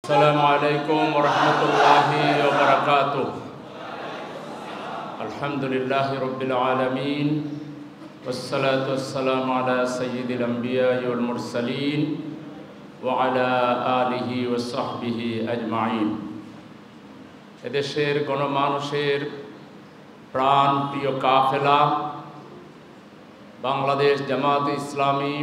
আসসালামু আলাইকুম ওয়া রাহমাতুল্লাহি ওয়া বারাকাতুহু। আলহামদুলিল্লাহি রাব্বিল আলামিন ওয়াসসালাতু ওয়াসসালামু আলা সাইয়্যিদিল আমবিয়া ওয়াল মুরসালিন ওয়া আলা আলিহি ওয়া সাহবিহি আজমাইন। এদেশের গণমানুষের প্রাণ প্রিয় কাফেলা বাংলাদেশ জামায়াতে ইসলামী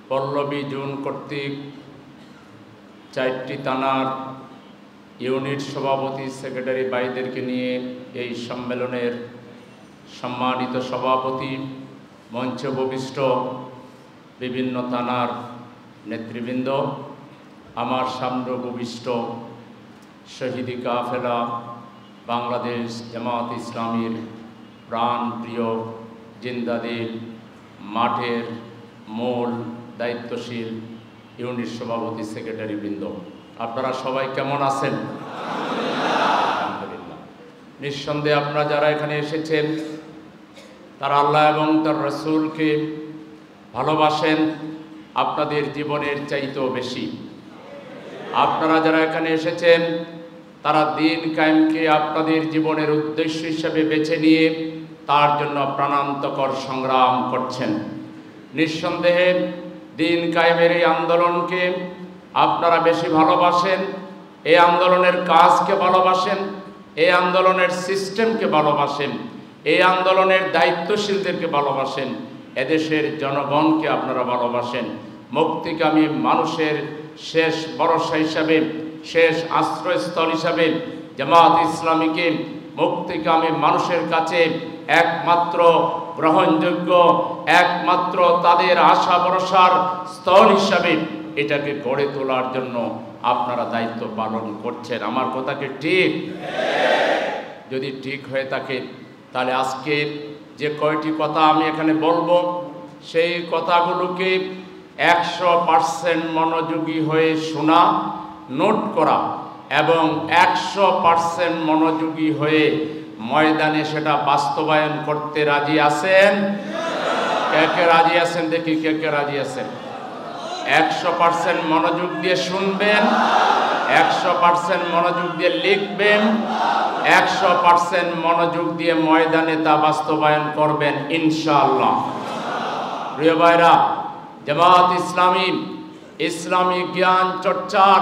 পল্লবী জোন কর্তৃক 4টি থানার ইউনিট সভাপতি সেক্রেটারি ভাইদেরকে নিয়ে এই সম্মেলনের সম্মানিত সভাপতি, মঞ্চে উপবিষ্ট বিভিন্ন থানার নেতৃবৃন্দ, আমার সামনে উপবিষ্ট শহীদি কাফেলা বাংলাদেশ জামায়াতে ইসলামীর প্রাণ প্রিয় জিন্দাদিল মাঠের মূল দায়িত্বশীল ইউনিট সভাপতি সেক্রেটারি বৃন্দ, আপনারা সবাই কেমন আছেন? আলহামদুলিল্লাহ। নিঃসন্দেহে আপনারা যারা এখানে এসেছেন তারা আল্লাহ এবং তার রাসূলকে ভালোবাসেন আপনাদের জীবনের চাইতেও বেশি। আপনারা যারা এখানে এসেছেন তারা দ্বীন কায়েমকে আপনাদের জীবনের উদ্দেশ্য হিসেবে বেছে নিয়ে তার জন্য প্রাণান্তকর সংগ্রাম করছেন। নিঃসন্দেহে দ্বীন কায়েমের এই আন্দোলনকে আপনারা বেশি ভালোবাসেন, এই আন্দোলনের কাজকে ভালোবাসেন, এই আন্দোলনের সিস্টেমকে ভালোবাসেন, এই আন্দোলনের দায়িত্বশীলদেরকে ভালোবাসেন, এদেশের জনগণকে আপনারা ভালোবাসেন। মুক্তিকামী মানুষের শেষ ভরসা হিসাবে, শেষ আশ্রয়স্থল হিসাবে জামায়াত ইসলামীকে মুক্তিকামী মানুষের কাছে একমাত্র গ্রহণযোগ্য, একমাত্র তাদের আশা ভরসার স্থল হিসাবে এটাকে গড়ে তোলার জন্য আপনারা দায়িত্ব পালন করছেন। আমার কথা কি ঠিক? যদি ঠিক হয়ে থাকে তাহলে আজকে যে কয়টি কথা আমি এখানে বলবো সেই কথাগুলোকে 100% মনোযোগী হয়ে শোনা, নোট করা এবং 100% মনোযোগী হয়ে ময়দানে সেটা বাস্তবায়ন করতে রাজি আছেন? কে কে রাজি আছেন? দেখি কে কে রাজি আছেন। 100% মনোযোগ দিয়ে শুনবেন, 100% মনোযোগ দিয়ে লিখবেন, 100% মনোযোগ দিয়ে ময়দানে তা বাস্তবায়ন করবেন ইনশাআল্লাহ। প্রিয় ভাইরা, জামায়াত ইসলামী ইসলামী জ্ঞান চর্চার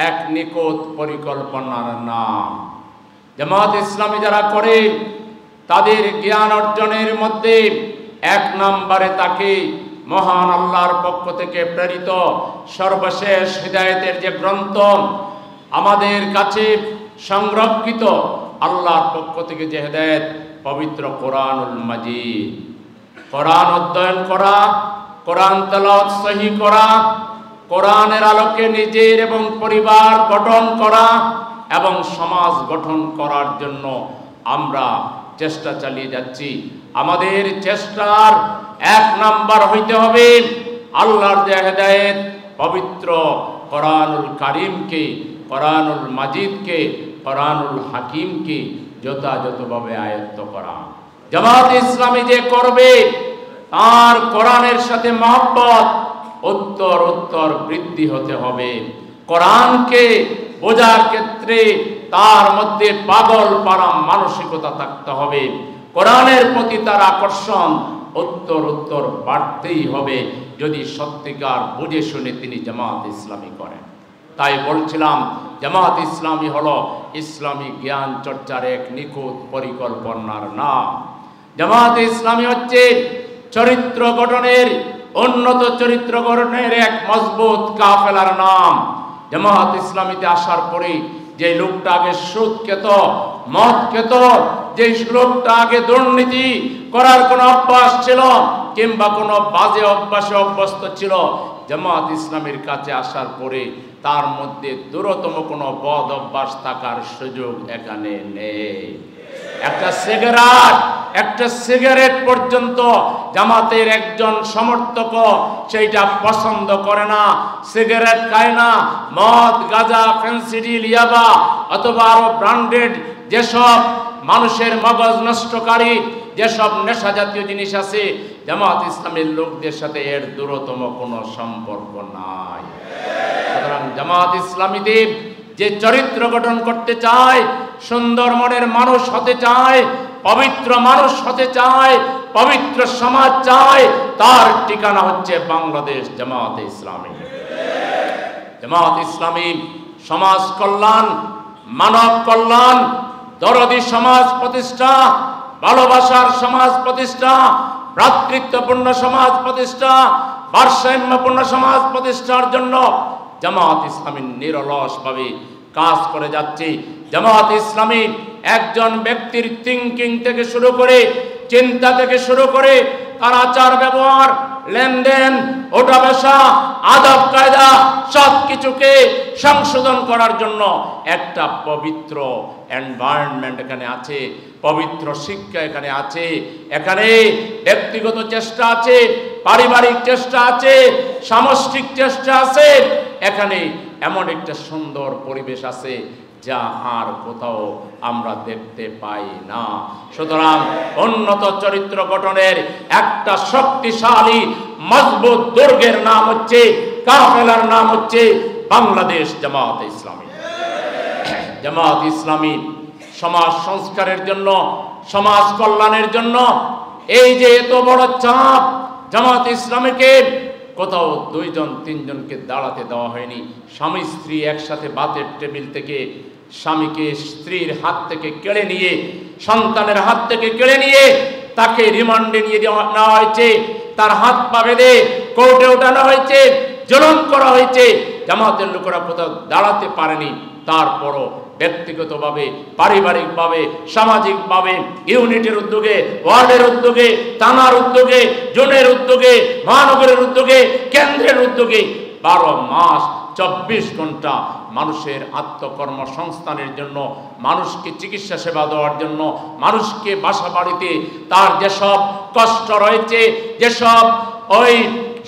এক নিখুঁত পরিকল্পনার নাম। জামায়াত ইসলামী যারা করে তাদের জ্ঞান অর্জনের মধ্যে 1 নম্বরে তাকে মহান আল্লাহর পক্ষ থেকে প্রেরিত সর্বশেষ হিদায়াতের যে গ্রন্থ আমাদের কাছে সংরক্ষিত, আল্লাহর পক্ষ থেকে যে হিদায়াত, পবিত্র কোরআনুল মাজিদ, কোরআন অধ্যয়ন করা, কোরআন তেলাওয়াত সহি করা, কোরআনের আলোকে নিজের এবং পরিবার গঠন করা এবং সমাজ গঠন করার জন্য আমরা চেষ্টা চালিয়ে যাচ্ছি। আমাদের চেষ্টার 1 নাম্বার হইতে হবে আল্লাহর যে হেদায়েত, পবিত্র কোরআনুল কারীমকে, কোরআনুল মাজিদকে, কোরআনুল হাকিমকে যথাযথভাবে আয়ত্ত করা। জামায়াত ইসলামী যে করবে তার কোরআনের সাথে মহব্বত উত্তর উত্তর বৃদ্ধি হতে হবে। কোরআনকে বোঝার ক্ষেত্রে তার মধ্যে পাগল পারা মানসিকতা থাকতে হবে। কোরআনের প্রতি তার আকর্ষণ উত্তর উত্তর বাড়তেই হবে যদি সত্যিকার বুঝে শুনে তিনি জামায়াত ইসলামী করেন। তাই বলছিলাম জামায়াত ইসলামী হলো ইসলামী জ্ঞান চর্চার এক নিখুঁত পরিকল্পনার নাম। জামায়াত ইসলামী হচ্ছে চরিত্র গঠনের, উন্নত চরিত্র গঠনের এক মজবুত কাফেলার নাম। জামায়াত ইসলামীতে আসার পরে যে লোকটা আগে সুদ খেত, মদ খেত, যে লোকটা আগে দুর্নীতি করার কোনো অভ্যাস ছিল কিংবা কোনো বাজে অভ্যাসে অভ্যস্ত ছিল, জামায়াত ইসলামীর কাছে আসার পরে তার মধ্যে দূরতম কোনো বদ অভ্যাস থাকার সুযোগ এখানে নেই। একটা সিগারেট পর্যন্ত জামাতের একজন সমর্থক সেইটা পছন্দ করে না, সিগারেট খায় না। মদ, গাঁজা, ফেন্সিডিল, ইয়াবা অথবা আরো ব্র্যান্ডেড যেসব মানুষের মগজ নষ্টকারী যেসব নেশা জাতীয় জিনিস আছে জামাত ইসলামের লোকদের সাথে এর দূরতম কোনো সম্পর্ক নাই। সুতরাং জামাত ইসলামীতে যে চরিত্র গঠন করতে চায়, সুন্দর মনের মানুষ হতে চায়, পবিত্র মানুষ হতে চায়, পবিত্র সমাজ চায়, তার ঠিকানা হচ্ছে বাংলাদেশ জামাত ইসলামী। জামাত ইসলামী সমাজ কল্যাণ, মানব কল্যাণ, দরদি সমাজ প্রতিষ্ঠা, ভালোবাসার সমাজ প্রতিষ্ঠাা, ভ্রাতৃত্বপূর্ণ সমাজ প্রতিষ্ঠা, ভারসাম্যপূর্ণ সমাজ প্রতিষ্ঠার জন্য জামাত ইসলামী নিরলসভাবে কাজ করে যাচ্ছে। জামাত ইসলামী একজন ব্যক্তির থিঙ্কিং থেকে শুরু করে, চিন্তা থেকে শুরু করে, তার আচার ব্যবহার, লেনদেন, ওঠা বসা, আদব কায়দা সব কিছুকে সংশোধন করার জন্য একটা পবিত্র এনভায়রনমেন্ট এখানে আছে, পবিত্র শিক্ষা এখানে আছে। এখানে ব্যক্তিগত চেষ্টা আছে, পারিবারিক চেষ্টা আছে, সামষ্টিক চেষ্টা আছে। এখানে এমন একটা সুন্দর পরিবেশ আছে যা আর কোথাও আমরা দেখতে পাই না। সুতরাং উন্নত চরিত্র গঠনের একটা শক্তিশালী মজবুত দুর্গের নাম হচ্ছে, কাফেলার নাম হচ্ছে বাংলাদেশ জামাত ইসলামী। জামাত ইসলামী সমাজ সংস্কারের জন্য, সমাজ কল্যাণের জন্য এই যে এত বড় চাপ, জামাত ইসলামীকে কোথাও 2-3জনকে দাঁড়াতে দেওয়া হয়নি। স্বামী স্ত্রী একসাথে ভাতের টেবিল থেকে স্বামীকে স্ত্রীর হাত থেকে কেড়ে নিয়ে, সন্তানের হাত থেকে কেড়ে নিয়ে তাকে রিমান্ডে নিয়ে নেওয়া হয়েছে, তার হাত পা বেঁধে কোর্টে ওঠানো হয়েছে, জুলুম করা হয়েছে। জামাতের লোকেরা কোথাও দাঁড়াতে পারেনি। তারপরও ব্যক্তিগতভাবে, পারিবারিকভাবে, সামাজিকভাবে, ইউনিটের উদ্যোগে, ওয়ার্ডের উদ্যোগে, থানার উদ্যোগে, জোনের উদ্যোগে, মহানগরের উদ্যোগে, কেন্দ্রের উদ্যোগে 12 মাস 24 ঘন্টা মানুষের আত্মকর্মসংস্থানের জন্য, মানুষকে চিকিৎসা সেবা দেওয়ার জন্য, মানুষকে বাসা বাড়িতে তার যেসব কষ্ট রয়েছে, যেসব ওই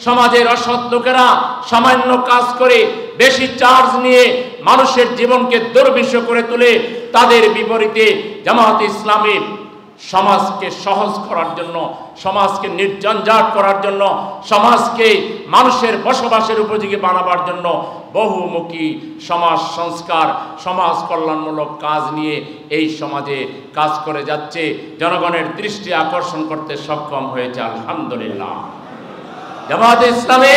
সমাজের অসৎ লোকেরা সামান্য কাজ করে বেশি চার্জ নিয়ে মানুষের জীবনকে দুর্বিষহ করে তোলে, তাদের বিপরীতে জামাত ইসলামী সমাজকে সহজ করার জন্য, সমাজকে নির্জঞ্জাট করার জন্য, সমাজকে মানুষের বসবাসের উপযোগী বানাবার জন্য বহুমুখী সমাজ সংস্কার, সমাজ কল্যাণমূলক কাজ নিয়ে এই সমাজে কাজ করে যাচ্ছে। জনগণের দৃষ্টি আকর্ষণ করতে সক্ষম হয়েছে, আলহামদুলিল্লাহ। জামাত ইসলামী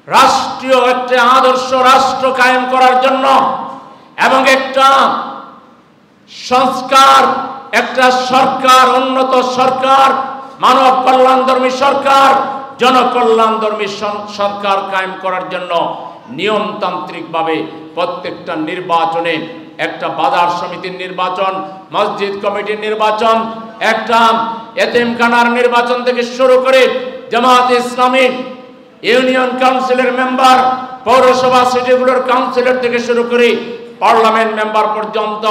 রাষ্ট্রীয় একটা আদর্শ রাষ্ট্র কায়েম করার জন্য এবং একটা সংস্কার, একটা সরকার, উন্নত সরকার, মানব কল্যাণধর্মী সরকার, জনকল্যাণধর্মী সরকার কায়েম করার জন্য নিয়মতান্ত্রিকভাবে প্রত্যেকটা নির্বাচনে, একটা বাজার সমিতির নির্বাচন, মসজিদ কমিটির নির্বাচন, একটা এতিমখানার নির্বাচন থেকে শুরু করে জামাত ইসলামী ইউনিয়ন কাউন্সিলের মেম্বার, পৌরসভা সিটিগুলোর কাউন্সিলর থেকে শুরু করে পার্লামেন্ট মেম্বার পর্যন্ত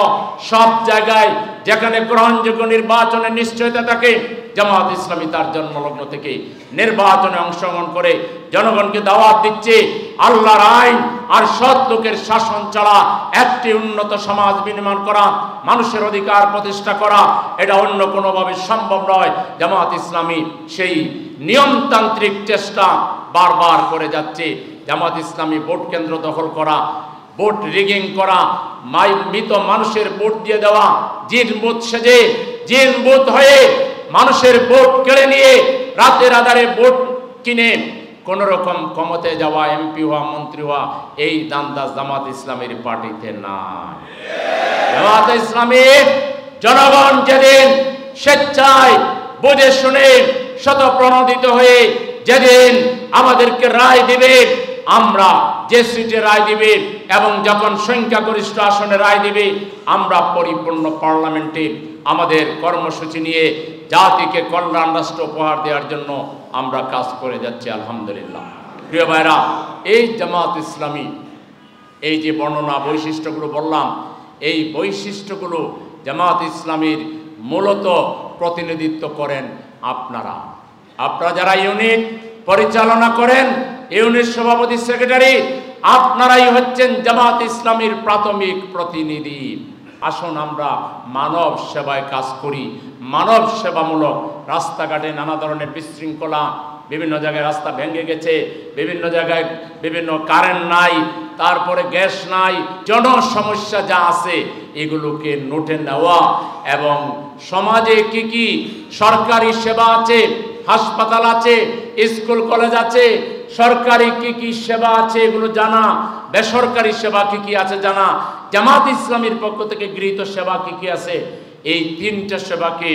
সব জায়গায় যেখানে গ্রহণযোগ্য নির্বাচনের নিশ্চয়তা থাকে, জামাত ইসলামী তার জন্মলগ্ন থেকে নির্বাচনে অংশগ্রহণ করে জনগণকে দাওয়াত দিচ্ছে আল্লাহর আইন আর সৎ লোকের শাসন ছাড়া একটি উন্নত সমাজ বিনির্মাণ করা, মানুষের অধিকার প্রতিষ্ঠা করা, এটা অন্য কোনোভাবে সম্ভব নয়। জামাত ইসলামী সেই নিয়মতান্ত্রিক চেষ্টা বারবার করে যাচ্ছে। জামাত ইসলামী ভোট কেন্দ্র দখল করা, ভোট রিগিং করা, মৃত মানুষের ভোট দিয়ে দেওয়া, জিন বুথ সেজে, জিন বুথ হয়ে মানুষের ভোট কেড়ে নিয়ে রাতের আধারে ভোট কিনে কোন রকম ক্ষমতায় যাওয়া, এমপি হওয়া, মন্ত্রী হওয়া, এই দান্দা জামাত ইসলামের পার্টিতে নাই। জামাত ইসলামী জনগণ যেদিন স্বেচ্ছায় বুঝে শুনে শতপ্রণোদিত হয়ে যেদিন আমাদেরকে রায় দিবে, আমরা যে সিটে রায় দিবে এবং যখন সংখ্যাগরিষ্ঠ আসনে রায় দিবে, আমরা পরিপূর্ণ পার্লামেন্টে আমাদের কর্মসূচি নিয়ে জাতিকে কল্যাণ রাষ্ট্র উপহার দেওয়ার জন্য আমরা কাজ করে যাচ্ছি, আলহামদুলিল্লাহ। প্রিয় ভাইরা, এই জামাত ইসলামী এই যে বর্ণনা বৈশিষ্ট্যগুলো বললাম, এই বৈশিষ্ট্যগুলো জামাত ইসলামীর মূলত প্রতিনিধিত্ব করেন আপনারা যারা ইউনিট পরিচালনা করেন, ইউনিট সভাপতি, সেক্রেটারি, আপনারাই হচ্ছেন জামাত ইসলামীর প্রাথমিক প্রতিনিধি। আসুন আমরা মানব সেবায় কাজ করি, মানব সেবামূলক। রাস্তাঘাটে নানা ধরনের বিশৃঙ্খলা, বিভিন্ন জায়গায় রাস্তা ভেঙে গেছে, বিভিন্ন জায়গায় বিভিন্ন কারেন্ট নাই, তারপরে গ্যাস নাই, জনসমস্যা যা আছে এগুলোকে নোটে নেওয়া এবং সমাজে কি কি সরকারি সেবা আছে, হাসপাতাল আছে, স্কুল কলেজ আছে, সরকারি কি কি সেবা আছে এগুলো জানা, বেসরকারি সেবা কি কি আছে জানা, জামাত ইসলামীর পক্ষ থেকে গৃহীত সেবা কি কি আছে, এই তিনটা সেবাকে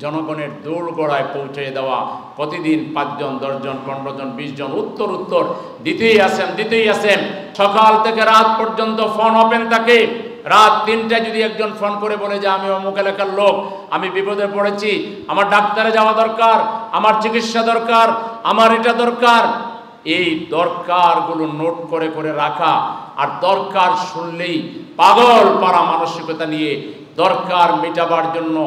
জনগণের দোরগোড়ায় পৌঁছে দেওয়া। প্রতিদিন 5 জন 10 জন 15 জন 20 জন উত্তর দিতেই আছেন। সকাল থেকে রাত পর্যন্ত ফোন ওপেন থাকে। রাত 3টায় যদি একজন ফোন করে বলে যে আমি অমুক এলাকার লোক, আমি বিপদে পড়েছি, আমার ডাক্তারে যাওয়া দরকার, আমার চিকিৎসা দরকার, আমার এটা দরকার, এই দরকারগুলো নোট করে করে রাখা। আর দরকার শুনলেই পাগল পারা মানসিকতা নিয়ে দরকার মেটাবার জন্য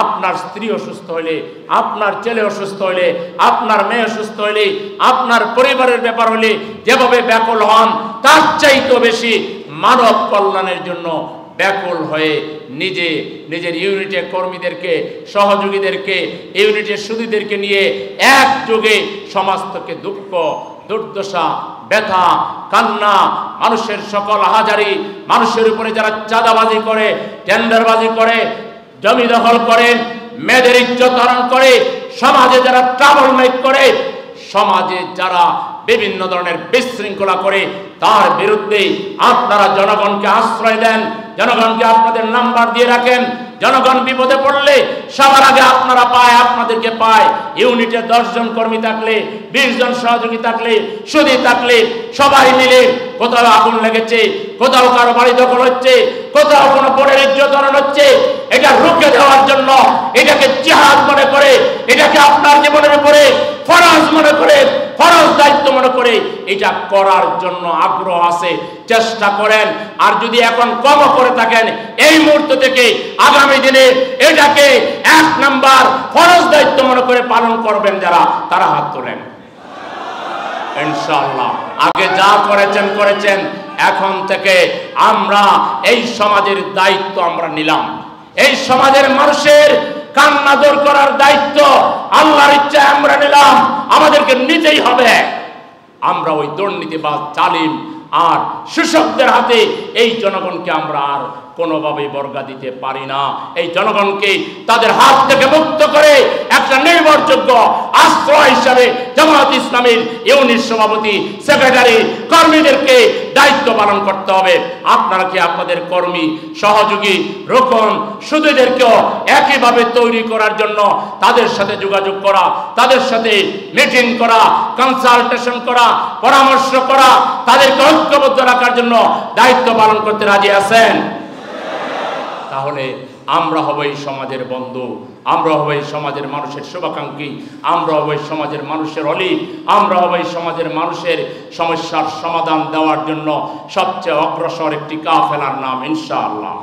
আপনার স্ত্রী অসুস্থ হলে, আপনার ছেলে অসুস্থ হলে, আপনার মেয়ে অসুস্থ হলে, আপনার পরিবারের ব্যাপার হলে যেভাবে ব্যাকুল হন, তার চাইতে বেশি মানব কল্যাণের জন্য ব্যাকুল হয়ে নিজের ইউনিটের কর্মীদেরকে, সহযোগীদেরকে, ইউনিটের সুধীদেরকে নিয়ে একযোগে সমাজকে দুঃখ, দুর্দশা, ব্যথা, কান্না, মানুষের সকল হাজারি, মানুষের উপরে যারা চাঁদাবাজি করে, টেন্ডারবাজি করে, জমি দখল করে, মেয়েদের ইজ্জত হরণ করে, সমাজে যারা ট্রাবল মেক করে, সমাজে যারা বিভিন্ন ধরনের বিশৃঙ্খলা করে, তার বিরুদ্ধে আপনারা জনগণকে আশ্রয় দেন, জনগণকে আপনাদের নাম্বার দিয়ে রাখেন। জনগণ বিপদে পড়লে সবার আগে আপনাদেরকে পায়। ইউনিটে 10 জন কর্মী থাকলে, 20 জন সহযোগী থাকলে, সুধী থাকলে, সবাই মিলে কোথাও আগুন লেগেছে, কোথাও কারো বাড়ি দখল হচ্ছে, কোথাও কোনো বোনের ইজ্জত হরণ হচ্ছে, এটা রুখে দেওয়ার জন্য, এটাকে জিহাদ মনে করে, এটাকে আপনার জীবনের উপরে ফরজ মনে করে, ফরজ দায়িত্ব মনে করে এটা করার জন্য আগ্রহ আছে, চেষ্টা করেন। আর যদি এখন কম করে থাকেন, এই মুহূর্ত থেকে আগামী দিনে এটাকে 1 নাম্বার ফরজ দায়িত্ব মনে করে পালন করবেন যারা, তারা হাত তোলেন ইনশাআল্লাহ। আগে যা করেছেন, এখন থেকে আমরা এই সমাজের দায়িত্ব আমরা নিলাম। এই সমাজের মানুষের কান্না দূর করার দায়িত্ব আল্লাহর ইচ্ছায় আমরা নিলাম, আমাদেরকে নিতেই হবে। আমরা ওই দুর্নীতিবাজ, জালিম আর শোষকদের হাতে এই জনগণকে আমরা আর কোনোভাবেই বর্গা দিতে পারি না। এই জনগণকে তাদের হাত থেকে মুক্ত করে একটা নির্ভরযোগ্য আশ্রয় হিসাবে জামাত ইসলামীর ইউনিট সভাপতি, সেক্রেটারি, কর্মীদেরকে দায়িত্ব পালন করতে হবে। আপনারা কি আপনাদের কর্মী, সহযোগী, রোকন, সুধীদেরকেও একইভাবে তৈরি করার জন্য তাদের সাথে যোগাযোগ করা, তাদের সাথে মিটিং করা, কনসালটেশন করা, পরামর্শ করা, তাদেরকে ঐক্যবদ্ধ রাখার জন্য দায়িত্ব পালন করতে রাজি আছেন? তাহলে আমরা হব এই সমাজের বন্ধু, আমরা হব এই সমাজের মানুষের শুভাকাঙ্ক্ষী, আমরা হব এই সমাজের মানুষের অলি, আমরা হব এই সমাজের মানুষের সমস্যার সমাধান দেওয়ার জন্য সবচেয়ে অগ্রসর একটি কাফেলার নাম ইনশাআল্লাহ।